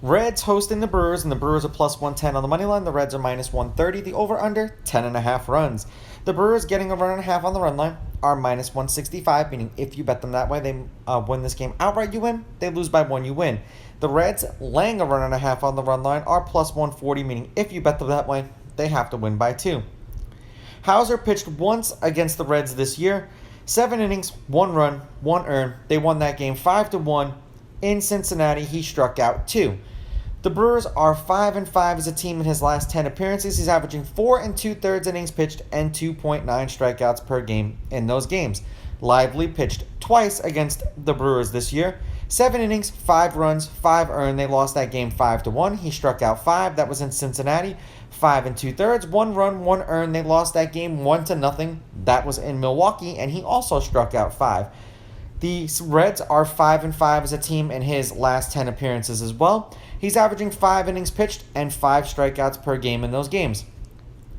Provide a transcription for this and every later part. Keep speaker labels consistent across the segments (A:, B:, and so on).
A: Reds hosting the Brewers, and the Brewers are plus 110 on the money line. The Reds are minus 130. The over-under, 10.5 runs. The Brewers getting a run and a half on the run line are minus 165, meaning if you bet them that way, they win this game outright, you win. They lose by one, you win. The Reds laying a run and a half on the run line are plus 140, meaning if you bet them that way, they have to win by 2. Hauser pitched once against the Reds this year. 7 innings, 1 run, 1 earned. They won that game 5-1. In Cincinnati, he struck out 2. The Brewers are 5-5 as a team in his last 10 appearances. He's averaging 4 2/3 innings pitched and 2.9 strikeouts per game in those games. Lively pitched twice against the Brewers this year. 7 innings, 5 runs, 5 earned. They lost that game 5-1. He struck out 5. That was in Cincinnati. 5 2/3, 1 run, 1 earned. They lost that game 1-0. That was in Milwaukee, and he also struck out 5. The Reds are 5-5 as a team in his last 10 appearances as well. He's averaging 5 innings pitched and 5 strikeouts per game in those games.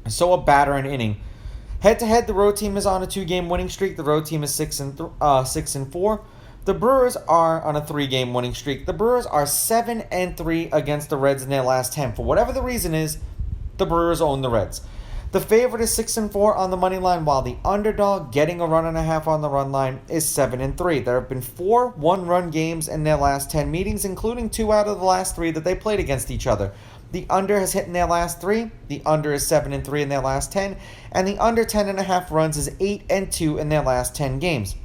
A: So a batter an inning. Head-to-head, the road team is on a 2-game winning streak. The road team is 6-4. The Brewers are on a 3-game winning streak. The Brewers are 7-3 against the Reds in their last 10. For whatever the reason is, the Brewers own the Reds. The favorite is 6-4 on the money line, while the underdog getting a run and a half on the run line is 7-3. There have been 4 one-run games in their last 10 meetings, including 2 out of the last 3 that they played against each other. The under has hit in their last 3. The under is 7-3 in their last 10, and the under 10.5 runs is 8-2 in their last 10 games.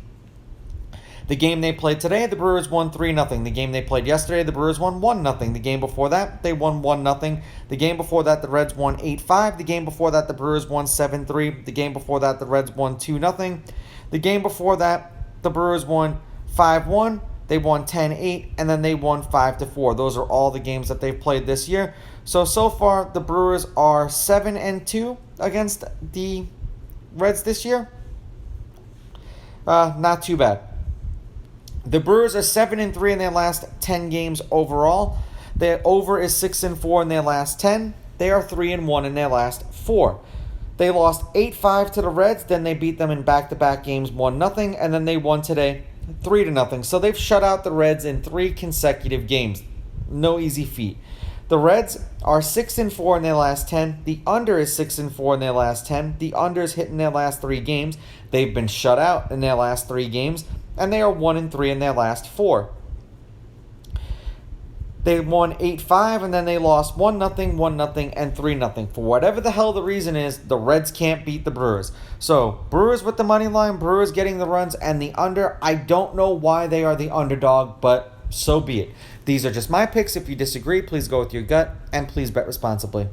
A: The game they played today, the Brewers won 3-0. The game they played yesterday, the Brewers won 1-0. The game before that, they won 1-0. The game before that, the Reds won 8-5. The game before that, the Brewers won 7-3. The game before that, the Reds won 2-0. The game before that, the Brewers won 5-1. They won 10-8, and then they won 5-4. Those are all the games that they've played this year. So far, the Brewers are 7-2 against the Reds this year. Not too bad. The Brewers are 7-3 in their last 10 games overall. Their over is 6-4 in their last 10. They are 3-1 in their last 4. They lost 8-5 to the Reds. Then they beat them in back-to-back games 1-0. And then they won today 3-0. So they've shut out the Reds in 3 consecutive games. No easy feat. The Reds are 6-4 in their last 10. The under is 6-4 in their last 10. The under is hit in their last 3 games. They've been shut out in their last 3 games. And they are 1-3 in their last 4. They won 8-5, and then they lost 1-0, 1-0, and 3-0. For whatever the hell the reason is, the Reds can't beat the Brewers. So, Brewers with the money line, Brewers getting the runs, and the under. I don't know why they are the underdog, but so be it. These are just my picks. If you disagree, please go with your gut, and please bet responsibly.